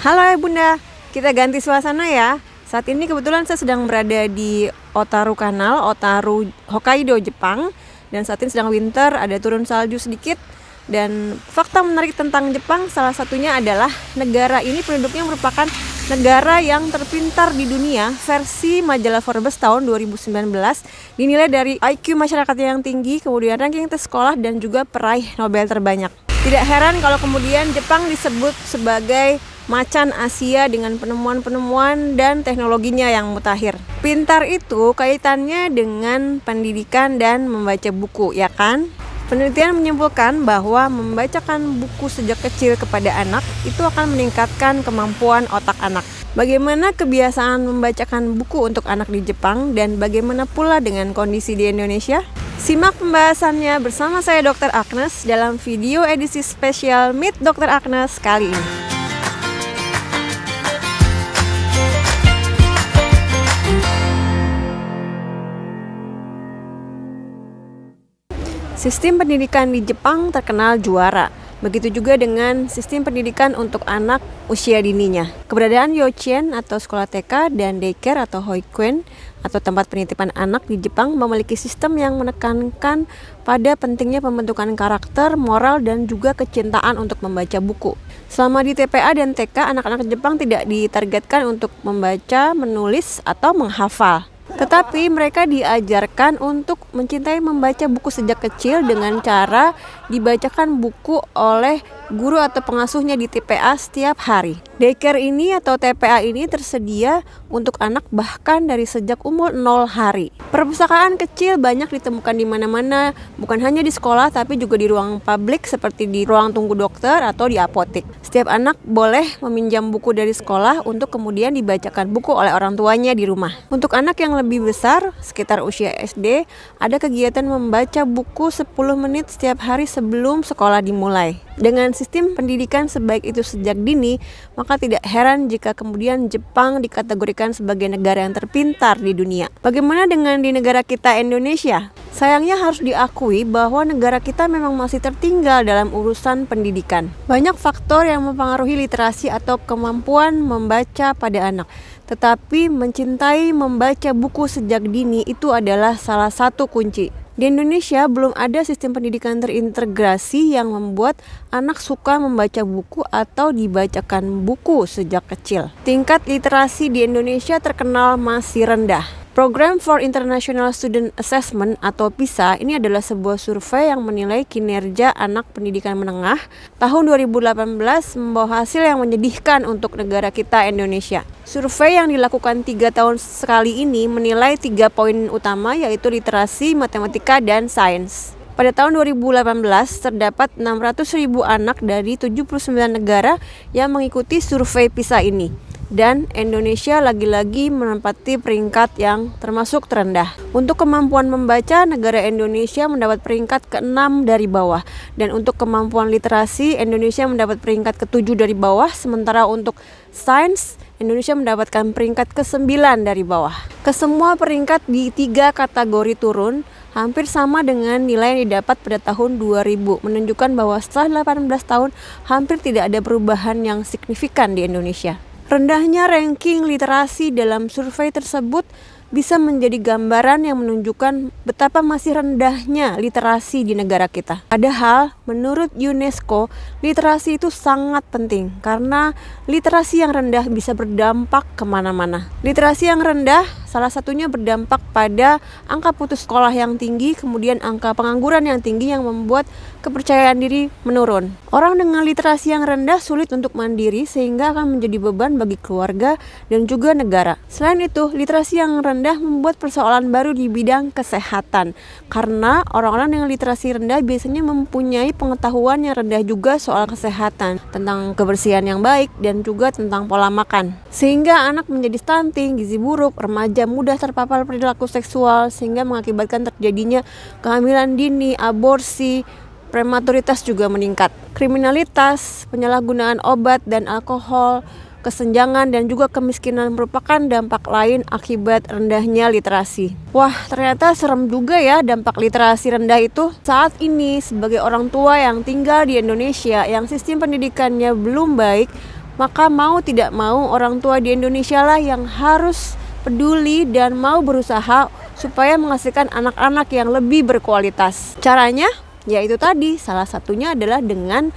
Halo ya Bunda, kita ganti suasana ya. Saat ini kebetulan saya sedang berada di Otaru Canal, Otaru, Hokkaido, Jepang. Dan saat ini sedang winter, ada turun salju sedikit. Dan fakta menarik tentang Jepang salah satunya adalah negara ini penduduknya merupakan negara yang terpintar di dunia versi majalah Forbes tahun 2019, dinilai dari IQ masyarakat yang tinggi, kemudian ranking tes sekolah dan juga peraih Nobel terbanyak. Tidak heran kalau kemudian Jepang disebut sebagai macan Asia dengan penemuan-penemuan dan teknologinya yang mutakhir. Pintar itu kaitannya dengan pendidikan dan membaca buku, ya kan? Penelitian menyimpulkan bahwa membacakan buku sejak kecil kepada anak itu akan meningkatkan kemampuan otak anak. Bagaimana kebiasaan membacakan buku untuk anak di Jepang dan bagaimana pula dengan kondisi di Indonesia? Simak pembahasannya bersama saya Dr. Agnes dalam video edisi spesial Meet Dr. Agnes kali ini. Sistem pendidikan di Jepang terkenal juara. Begitu juga dengan sistem pendidikan untuk anak usia dininya. Keberadaan Yochien atau sekolah TK dan daycare atau hoikuen atau tempat penitipan anak di Jepang memiliki sistem yang menekankan pada pentingnya pembentukan karakter, moral, dan juga kecintaan untuk membaca buku. Selama di TPA dan TK, anak-anak Jepang tidak ditargetkan untuk membaca, menulis, atau menghafal. Tetapi mereka diajarkan untuk mencintai membaca buku sejak kecil dengan cara dibacakan buku oleh guru atau pengasuhnya di TPA setiap hari. Daycare ini atau TPA ini tersedia untuk anak bahkan dari sejak umur 0 hari. Perpustakaan kecil banyak ditemukan di mana-mana, bukan hanya di sekolah tapi juga di ruang publik seperti di ruang tunggu dokter atau di apotek. Setiap anak boleh meminjam buku dari sekolah untuk kemudian dibacakan buku oleh orang tuanya di rumah. Untuk anak yang lebih besar, sekitar usia SD, ada kegiatan membaca buku 10 menit setiap hari sebelum sekolah dimulai. Dengan sistem pendidikan sebaik itu sejak dini, maka tidak heran jika kemudian Jepang dikategorikan sebagai negara yang terpintar di dunia. Bagaimana dengan di negara kita Indonesia? Sayangnya harus diakui bahwa negara kita memang masih tertinggal dalam urusan pendidikan. Banyak faktor yang mempengaruhi literasi atau kemampuan membaca pada anak. Tetapi mencintai membaca buku sejak dini itu adalah salah satu kunci. Di Indonesia belum ada sistem pendidikan terintegrasi yang membuat anak suka membaca buku atau dibacakan buku sejak kecil. Tingkat literasi di Indonesia terkenal masih rendah. Program for International Student Assessment atau PISA ini adalah sebuah survei yang menilai kinerja anak pendidikan menengah tahun 2018 membawa hasil yang menyedihkan untuk negara kita Indonesia. Survei yang dilakukan 3 tahun sekali ini menilai 3 poin utama yaitu literasi, matematika, dan sains. Pada tahun 2018 terdapat 600.000 anak dari 79 negara yang mengikuti survei PISA ini. Dan Indonesia lagi-lagi menempati peringkat yang termasuk terendah. Untuk kemampuan membaca, negara Indonesia mendapat peringkat ke-6 dari bawah. Dan untuk kemampuan literasi, Indonesia mendapat peringkat ke-7 dari bawah. Sementara untuk sains, Indonesia mendapatkan peringkat ke-9 dari bawah. Kesemua peringkat di 3 kategori turun hampir sama dengan nilai yang didapat pada tahun 2000, menunjukkan bahwa setelah 18 tahun hampir tidak ada perubahan yang signifikan di Indonesia. Rendahnya ranking literasi dalam survei tersebut bisa menjadi gambaran yang menunjukkan betapa masih rendahnya literasi di negara kita. Padahal, menurut UNESCO, literasi itu sangat penting karena literasi yang rendah bisa berdampak kemana-mana. Literasi yang rendah salah satunya berdampak pada angka putus sekolah yang tinggi, kemudian angka pengangguran yang tinggi yang membuat kepercayaan diri menurun. Orang dengan literasi yang rendah sulit untuk mandiri sehingga akan menjadi beban bagi keluarga dan juga negara. Selain itu, literasi yang rendah membuat persoalan baru di bidang kesehatan karena orang-orang dengan literasi rendah biasanya mempunyai pengetahuan yang rendah juga soal kesehatan, tentang kebersihan yang baik dan juga tentang pola makan. Sehingga anak menjadi stunting, gizi buruk, remaja mudah terpapar perilaku seksual sehingga mengakibatkan terjadinya kehamilan dini, aborsi, prematuritas juga meningkat. Kriminalitas, penyalahgunaan obat dan alkohol, kesenjangan dan juga kemiskinan merupakan dampak lain akibat rendahnya literasi. Wah, ternyata serem juga ya dampak literasi rendah itu. Saat ini sebagai orang tua yang tinggal di Indonesia yang sistem pendidikannya belum baik, maka mau tidak mau orang tua di Indonesia lah yang harus peduli dan mau berusaha supaya menghasilkan anak-anak yang lebih berkualitas. Caranya yaitu tadi, salah satunya adalah dengan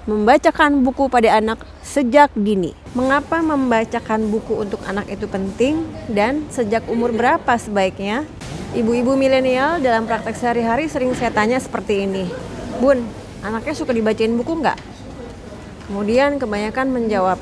membacakan buku pada anak sejak dini. Mengapa membacakan buku untuk anak itu penting dan sejak umur berapa sebaiknya? Ibu-ibu milenial dalam praktek sehari-hari sering saya tanya seperti ini. Bun, anaknya suka dibacain buku nggak? Kemudian kebanyakan menjawab,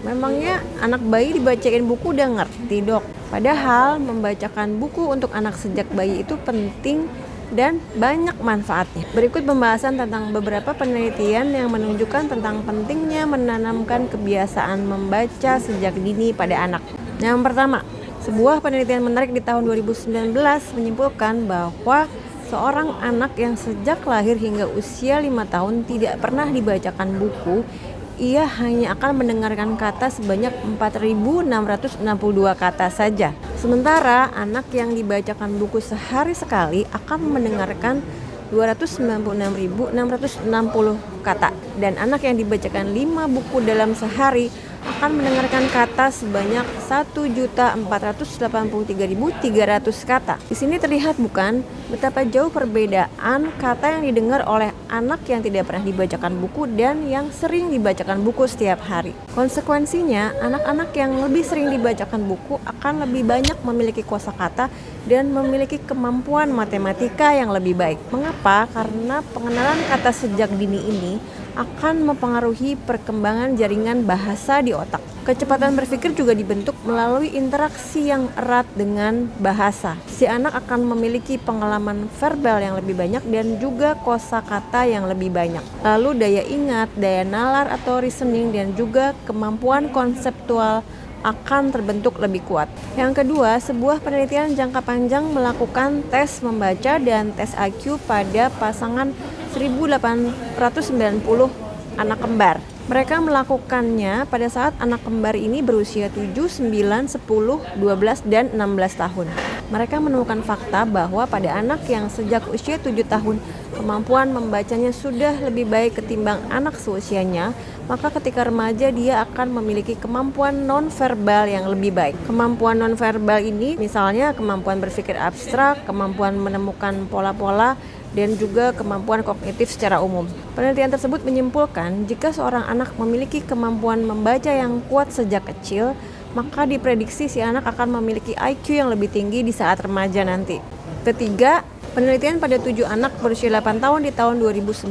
memangnya anak bayi dibacain buku udah ngerti dok. Padahal membacakan buku untuk anak sejak bayi itu penting dan banyak manfaatnya. Berikut pembahasan tentang beberapa penelitian yang menunjukkan tentang pentingnya menanamkan kebiasaan membaca sejak dini pada anak. Yang pertama, sebuah penelitian menarik di tahun 2019 menyimpulkan bahwa seorang anak yang sejak lahir hingga usia 5 tahun tidak pernah dibacakan buku, ia hanya akan mendengarkan kata sebanyak 4.662 kata saja. Sementara anak yang dibacakan buku sehari sekali akan mendengarkan 296.660 kata. Dan anak yang dibacakan 5 buku dalam sehari akan mendengarkan kata sebanyak 1.483.300 kata. Di sini terlihat bukan betapa jauh perbedaan kata yang didengar oleh anak yang tidak pernah dibacakan buku dan yang sering dibacakan buku setiap hari. Konsekuensinya, anak-anak yang lebih sering dibacakan buku akan lebih banyak memiliki kosakata dan memiliki kemampuan matematika yang lebih baik. Mengapa? Karena pengenalan kata sejak dini ini akan mempengaruhi perkembangan jaringan bahasa di otak. Kecepatan berpikir juga dibentuk melalui interaksi yang erat dengan bahasa. Si anak akan memiliki pengalaman verbal yang lebih banyak dan juga kosakata yang lebih banyak. Lalu daya ingat, daya nalar atau reasoning dan juga kemampuan konseptual akan terbentuk lebih kuat. Yang kedua, sebuah penelitian jangka panjang melakukan tes membaca dan tes IQ pada pasangan 1.890 anak kembar. Mereka melakukannya pada saat anak kembar ini berusia 7, 9, 10, 12, dan 16 tahun. Mereka menemukan fakta bahwa pada anak yang sejak usia 7 tahun kemampuan membacanya sudah lebih baik ketimbang anak seusianya, maka ketika remaja dia akan memiliki kemampuan nonverbal yang lebih baik. Kemampuan nonverbal ini misalnya kemampuan berpikir abstrak, kemampuan menemukan pola-pola, dan juga kemampuan kognitif secara umum. Penelitian tersebut menyimpulkan jika seorang anak memiliki kemampuan membaca yang kuat sejak kecil, maka diprediksi si anak akan memiliki IQ yang lebih tinggi di saat remaja nanti. Ketiga, penelitian pada 7 anak berusia 8 tahun di tahun 2009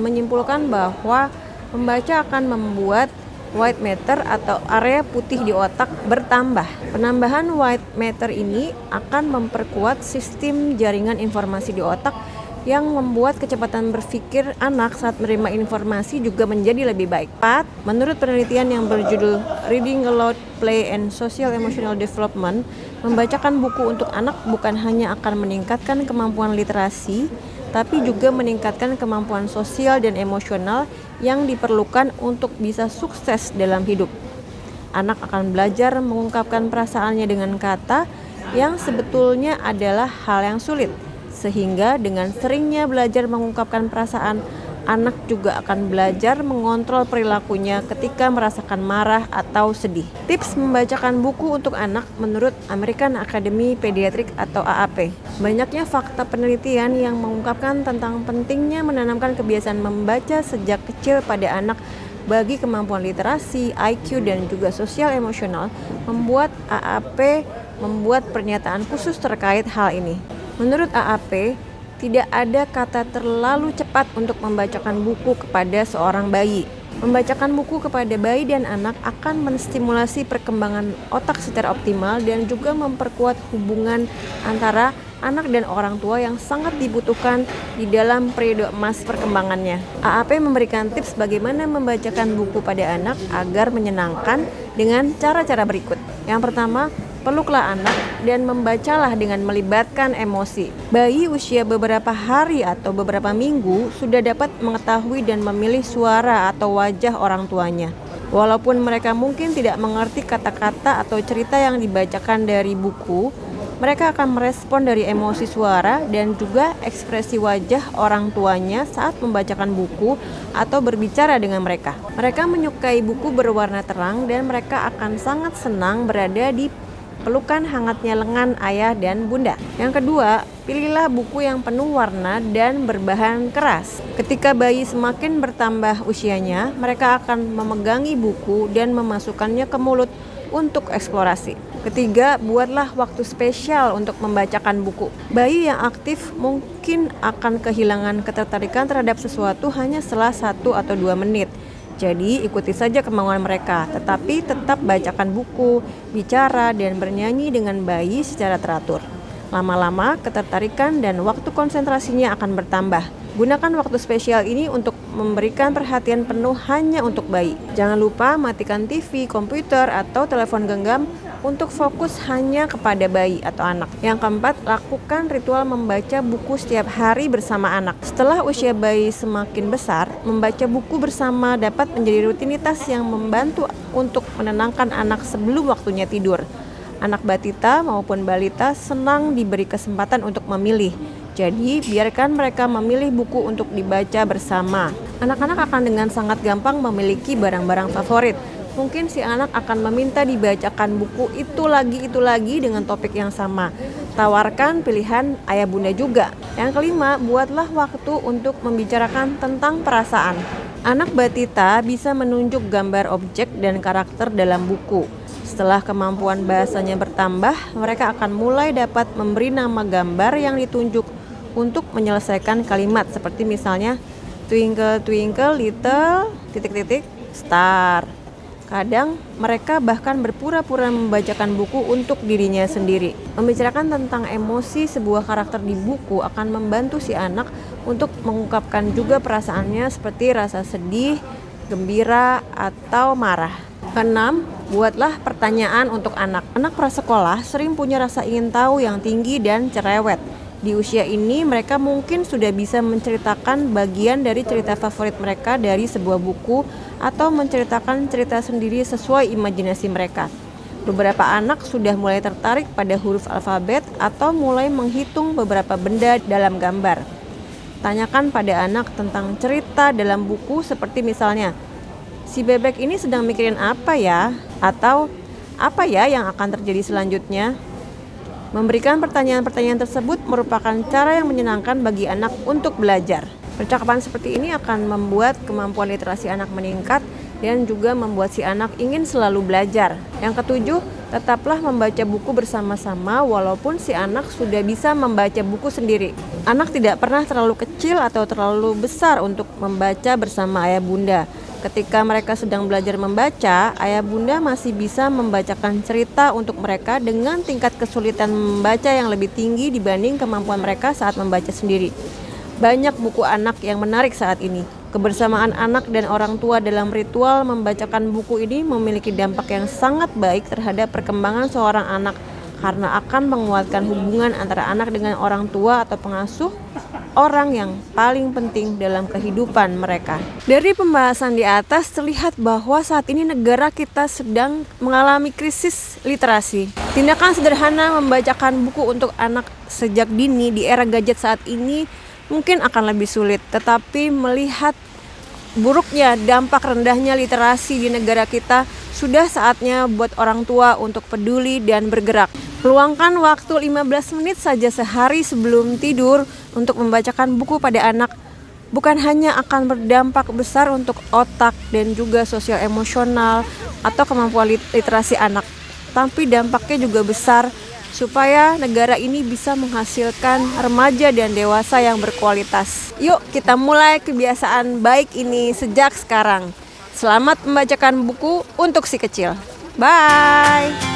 menyimpulkan bahwa membaca akan membuat white matter atau area putih di otak bertambah. Penambahan white matter ini akan memperkuat sistem jaringan informasi di otak yang membuat kecepatan berpikir anak saat menerima informasi juga menjadi lebih baik. 4. Menurut penelitian yang berjudul Reading Aloud, Play and Social Emotional Development, membacakan buku untuk anak bukan hanya akan meningkatkan kemampuan literasi, tapi juga meningkatkan kemampuan sosial dan emosional yang diperlukan untuk bisa sukses dalam hidup. Anak akan belajar mengungkapkan perasaannya dengan kata yang sebetulnya adalah hal yang sulit. Sehingga dengan seringnya belajar mengungkapkan perasaan, anak juga akan belajar mengontrol perilakunya ketika merasakan marah atau sedih. Tips membacakan buku untuk anak menurut American Academy Pediatric atau AAP. Banyaknya fakta penelitian yang mengungkapkan tentang pentingnya menanamkan kebiasaan membaca sejak kecil pada anak bagi kemampuan literasi, IQ, dan juga sosial emosional, membuat AAP membuat pernyataan khusus terkait hal ini. Menurut AAP, tidak ada kata terlalu cepat untuk membacakan buku kepada seorang bayi. Membacakan buku kepada bayi dan anak akan menstimulasi perkembangan otak secara optimal dan juga memperkuat hubungan antara anak dan orang tua yang sangat dibutuhkan di dalam periode emas perkembangannya. AAP memberikan tips bagaimana membacakan buku pada anak agar menyenangkan dengan cara-cara berikut. Yang pertama, peluklah anak dan membacalah dengan melibatkan emosi. Bayi usia beberapa hari atau beberapa minggu sudah dapat mengetahui dan memilih suara atau wajah orang tuanya. Walaupun mereka mungkin tidak mengerti kata-kata atau cerita yang dibacakan dari buku, mereka akan merespon dari emosi suara dan juga ekspresi wajah orang tuanya saat membacakan buku atau berbicara dengan mereka. Mereka menyukai buku berwarna terang dan mereka akan sangat senang berada di pelukan hangatnya lengan ayah dan bunda. Yang kedua, pilihlah buku yang penuh warna dan berbahan keras. Ketika bayi semakin bertambah usianya, mereka akan memegangi buku dan memasukkannya ke mulut untuk eksplorasi. Ketiga, buatlah waktu spesial untuk membacakan buku. Bayi yang aktif mungkin akan kehilangan ketertarikan terhadap sesuatu hanya setelah 1 atau 2 menit. Jadi ikuti saja kemauan mereka, tetapi tetap bacakan buku, bicara, dan bernyanyi dengan bayi secara teratur. Lama-lama ketertarikan dan waktu konsentrasinya akan bertambah. Gunakan waktu spesial ini untuk memberikan perhatian penuh hanya untuk bayi. Jangan lupa matikan TV, komputer, atau telepon genggam untuk fokus hanya kepada bayi atau anak. Yang keempat, lakukan ritual membaca buku setiap hari bersama anak. Setelah usia bayi semakin besar, membaca buku bersama dapat menjadi rutinitas yang membantu untuk menenangkan anak sebelum waktunya tidur. Anak batita maupun balita senang diberi kesempatan untuk memilih. Jadi, biarkan mereka memilih buku untuk dibaca bersama. Anak-anak akan dengan sangat gampang memiliki barang-barang favorit. Mungkin si anak akan meminta dibacakan buku itu lagi dengan topik yang sama. Tawarkan pilihan ayah bunda juga. Yang kelima, buatlah waktu untuk membicarakan tentang perasaan. Anak batita bisa menunjuk gambar objek dan karakter dalam buku. Setelah kemampuan bahasanya bertambah, mereka akan mulai dapat memberi nama gambar yang ditunjuk untuk menyelesaikan kalimat seperti misalnya twinkle twinkle little ... star. Kadang mereka bahkan berpura-pura membacakan buku untuk dirinya sendiri. Membicarakan tentang emosi sebuah karakter di buku akan membantu si anak untuk mengungkapkan juga perasaannya seperti rasa sedih, gembira, atau marah. Keenam, buatlah pertanyaan untuk anak. Anak prasekolah sering punya rasa ingin tahu yang tinggi dan cerewet. Di usia ini mereka mungkin sudah bisa menceritakan bagian dari cerita favorit mereka dari sebuah buku atau menceritakan cerita sendiri sesuai imajinasi mereka. Beberapa anak sudah mulai tertarik pada huruf alfabet atau mulai menghitung beberapa benda dalam gambar. Tanyakan pada anak tentang cerita dalam buku seperti misalnya, si bebek ini sedang mikirin apa ya? Atau apa ya yang akan terjadi selanjutnya? Memberikan pertanyaan-pertanyaan tersebut merupakan cara yang menyenangkan bagi anak untuk belajar. Percakapan seperti ini akan membuat kemampuan literasi anak meningkat dan juga membuat si anak ingin selalu belajar. Yang ketujuh, tetaplah membaca buku bersama-sama walaupun si anak sudah bisa membaca buku sendiri. Anak tidak pernah terlalu kecil atau terlalu besar untuk membaca bersama ayah bunda. Ketika mereka sedang belajar membaca, ayah bunda masih bisa membacakan cerita untuk mereka dengan tingkat kesulitan membaca yang lebih tinggi dibanding kemampuan mereka saat membaca sendiri. Banyak buku anak yang menarik saat ini. Kebersamaan anak dan orang tua dalam ritual membacakan buku ini memiliki dampak yang sangat baik terhadap perkembangan seorang anak karena akan menguatkan hubungan antara anak dengan orang tua atau pengasuh, orang yang paling penting dalam kehidupan mereka. Dari pembahasan di atas terlihat bahwa saat ini negara kita sedang mengalami krisis literasi. Tindakan sederhana membacakan buku untuk anak sejak dini di era gadget saat ini mungkin akan lebih sulit, tetapi melihat buruknya dampak rendahnya literasi di negara kita, sudah saatnya buat orang tua untuk peduli dan bergerak. Luangkan waktu 15 menit saja sehari sebelum tidur untuk membacakan buku pada anak. Bukan hanya akan berdampak besar untuk otak dan juga sosial emosional atau kemampuan literasi anak, tapi dampaknya juga besar supaya negara ini bisa menghasilkan remaja dan dewasa yang berkualitas. Yuk kita mulai kebiasaan baik ini sejak sekarang. Selamat membacakan buku untuk si kecil. Bye!